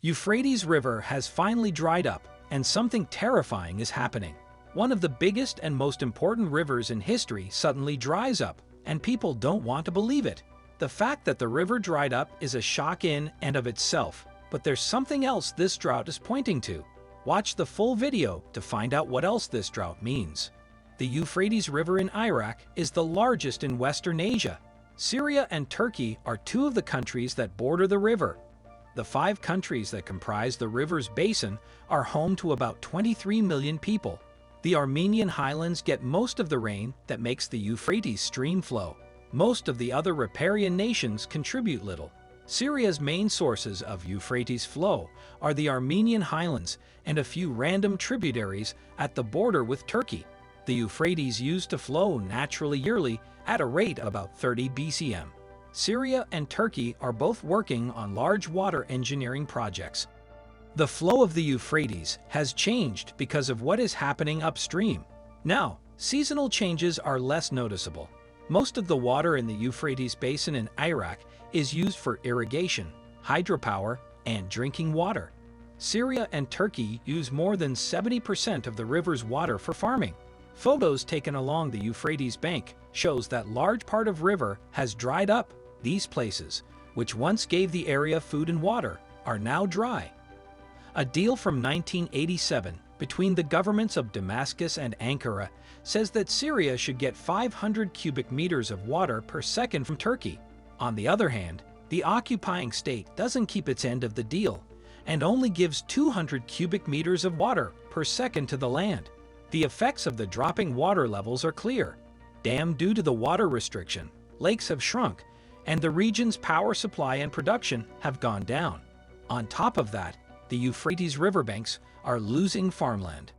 Euphrates River has finally dried up, and something terrifying is happening. One of the biggest and most important rivers in history suddenly dries up, and people don't want to believe it. The fact that the river dried up is a shock in and of itself, but there's something else this drought is pointing to. Watch the full video to find out what else this drought means. The Euphrates River in Iraq is the largest in Western Asia. Syria and Turkey are two of the countries that border the river. The 5 countries that comprise the river's basin are home to about 23 million people. The Armenian Highlands get most of the rain that makes the Euphrates stream flow. Most of the other riparian nations contribute little. Syria's main sources of Euphrates flow are the Armenian Highlands and a few random tributaries at the border with Turkey. The Euphrates used to flow naturally yearly at a rate of about 30 BCM. Syria and Turkey are both working on large water engineering projects. The flow of the Euphrates has changed because of what is happening upstream. Now, seasonal changes are less noticeable. Most of the water in the Euphrates Basin in Iraq is used for irrigation, hydropower, and drinking water. Syria and Turkey use more than 70% of the river's water for farming. Photos taken along the Euphrates Bank shows that large part of river has dried up. These places, which once gave the area food and water, are now dry. A deal from 1987 between the governments of Damascus and Ankara says that Syria should get 500 cubic meters of water per second from Turkey. On the other hand, the occupying state doesn't keep its end of the deal and only gives 200 cubic meters of water per second to the land. The effects of the dropping water levels are clear. Due to the water restriction, lakes have shrunk, and the region's power supply and production have gone down. On top of that, the Euphrates Riverbanks are losing farmland.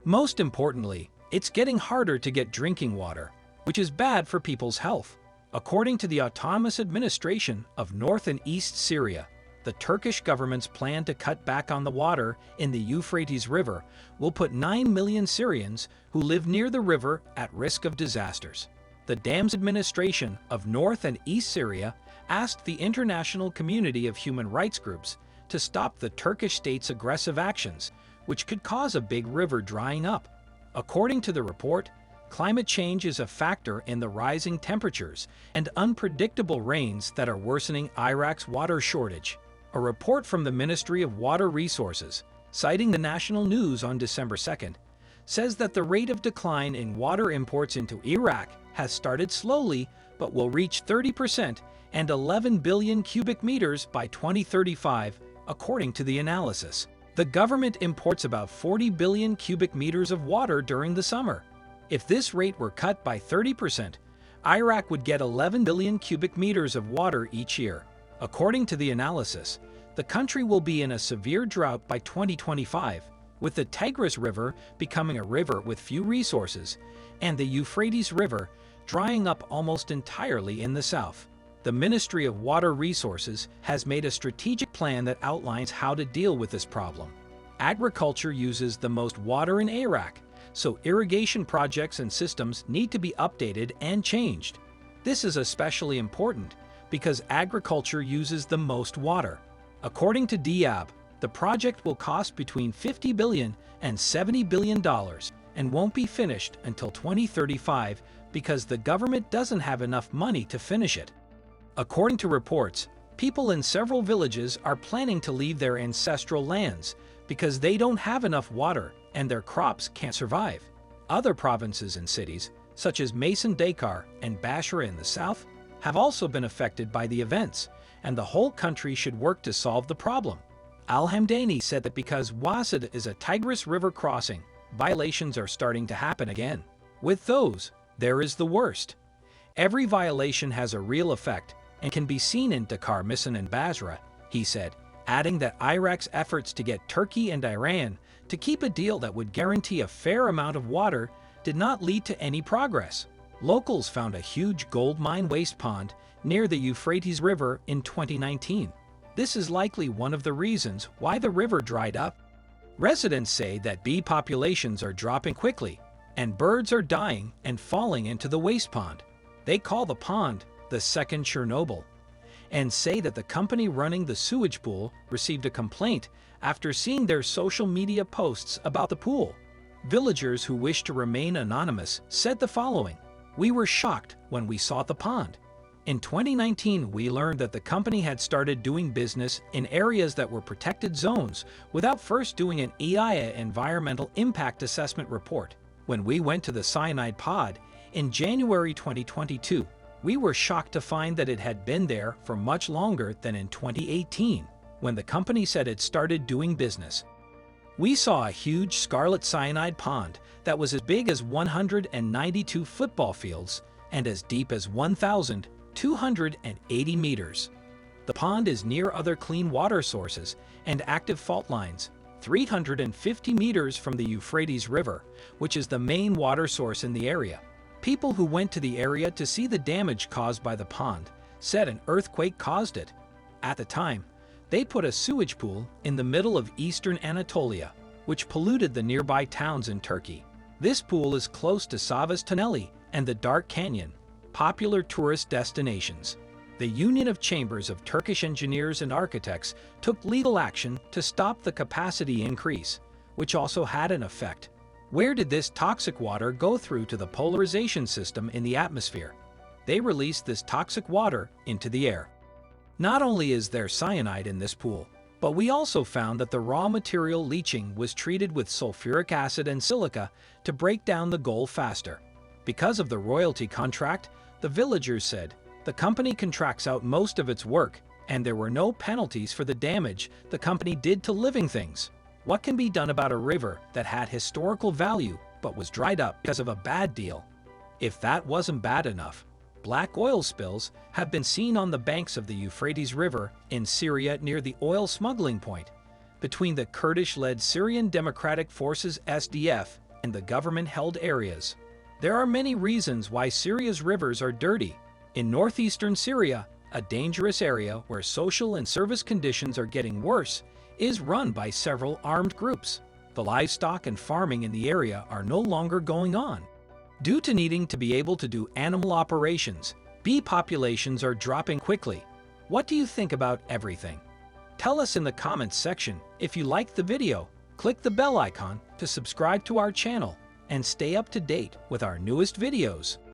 Most importantly, it's getting harder to get drinking water, which is bad for people's health. According to the Autonomous Administration of North and East Syria, the Turkish government's plan to cut back on the water in the Euphrates River will put 9 million Syrians who live near the river at risk of disasters. The Dam's administration of North and East Syria asked the international community of human rights groups to stop the Turkish state's aggressive actions, which could cause a big river drying up. According to the report, climate change is a factor in the rising temperatures and unpredictable rains that are worsening Iraq's water shortage. A report from the Ministry of Water Resources, citing the national news on December 2nd, says that the rate of decline in water imports into Iraq has started slowly but will reach 30% and 11 billion cubic meters by 2035, according to the analysis. The government imports about 40 billion cubic meters of water during the summer. If this rate were cut by 30%, Iraq would get 11 billion cubic meters of water each year. According to the analysis, the country will be in a severe drought by 2025, with the Tigris River becoming a river with few resources, and the Euphrates River drying up almost entirely in the south. The Ministry of Water Resources has made a strategic plan that outlines how to deal with this problem. Agriculture uses the most water in Iraq, so irrigation projects and systems need to be updated and changed. This is especially important because agriculture uses the most water. According to Diab, the project will cost between $50 billion and $70 billion and won't be finished until 2035 because the government doesn't have enough money to finish it. According to reports, people in several villages are planning to leave their ancestral lands because they don't have enough water and their crops can't survive. Other provinces and cities, such as daikar and Basra in the south, have also been affected by the events, and the whole country should work to solve the problem. Al-Hamdani said that because Wasid is a Tigris River crossing, violations are starting to happen again. With those, there is the worst. Every violation has a real effect and can be seen in Daikar, and Basra, he said, adding that Iraq's efforts to get Turkey and Iran to keep a deal that would guarantee a fair amount of water did not lead to any progress. Locals found a huge gold mine waste pond near the Euphrates River in 2019. This is likely one of the reasons why the river dried up. Residents say that bee populations are dropping quickly, and birds are dying and falling into the waste pond. They call the pond the second Chernobyl. and say that the company running the sewage pool received a complaint after seeing their social media posts about the pool. Villagers who wished to remain anonymous said the following: "We were shocked when we saw the pond. In 2019, we learned that the company had started doing business in areas that were protected zones without first doing an EIA environmental impact assessment report. When we went to the cyanide pod in January 2022, we were shocked to find that it had been there for much longer than in 2018, when the company said it started doing business. We saw a huge scarlet cyanide pond that was as big as 192 football fields and as deep as 1,280 meters. The pond is near other clean water sources and active fault lines, 350 meters from the Euphrates River, which is the main water source in the area. People who went to the area to see the damage caused by the pond said an earthquake caused it. At the time, they put a sewage pool in the middle of eastern Anatolia, which polluted the nearby towns in Turkey. This pool is close to Savas Tuneli and the Dark Canyon, popular tourist destinations. The Union of Chambers of Turkish Engineers and Architects took legal action to stop the capacity increase, which also had an effect. Where did this toxic water go through to the polarization system in the atmosphere? They released this toxic water into the air. Not only is there cyanide in this pool, but we also found that the raw material leaching was treated with sulfuric acid and silica to break down the gold faster. Because of the royalty contract, the villagers said, the company contracts out most of its work, and there were no penalties for the damage the company did to living things. What can be done about a river that had historical value but was dried up because of a bad deal? If that wasn't bad enough, black oil spills have been seen on the banks of the Euphrates River in Syria near the oil smuggling point between the Kurdish-led Syrian Democratic Forces SDF and the government-held areas. There are many reasons why Syria's rivers are dirty. In northeastern Syria, a dangerous area where social and service conditions are getting worse is run by several armed groups. The livestock and farming in the area are no longer going on. Due to needing to be able to do animal operations, bee populations are dropping quickly. What do you think about everything? Tell us in the comments section. If you liked the video, click the bell icon to subscribe to our channel and stay up to date with our newest videos.